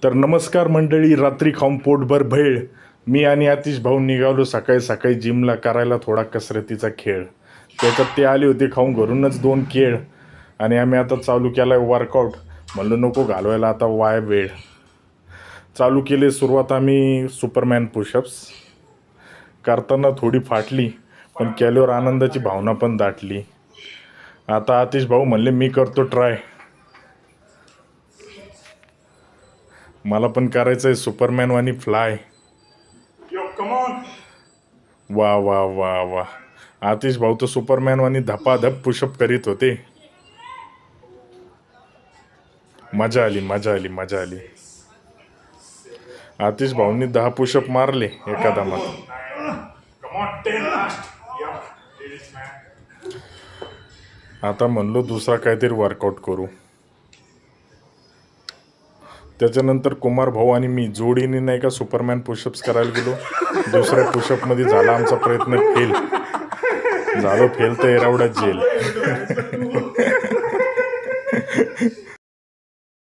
तर नमस्कार मंडळी, रात्री खाऊन पोटभर भेळ. मी आणि आतिश भाऊ निघालो सकाळी सकाळी जिमला करायला थोडा कसरतीचा खेळ. त्याच्यात ते आले होते खाऊन घरूनच 2 केळ आणि आम्ही आता चालू केला आहे वर्कआउट. म्हणलं नको घालवायला आता वाय वेळ. चालू केली सुरुवात आम्ही सुपरमॅन पुशअप्स. करताना थोडी फाटली पण केल्यावर आनंदाची भावना पण दाटली. आता आतिश भाऊ म्हणले मी करतो ट्राय. मला पण करायचं आहे सुपरमॅन वाणी फ्लाय. वा वा वा वा, आतिश भाऊ तर सुपरमॅन वाणी धपाधप पुशअप करीत होते. मजा आली मजा आली मजा आली. आतिश भाऊंनी 10 पुशअप मारले एका दमात. आता म्हणलो दुसरा काहीतरी वर्कआउट करू. त्याच्यानंतर कुमार भाऊ आणि मी जोडीने नाही का सुपरमॅन पुशअप्स करायला गेलो. दुसऱ्या पुशअपमध्ये झाला आमचा प्रयत्न फेल. झालो फेल तर एवढाच जेल.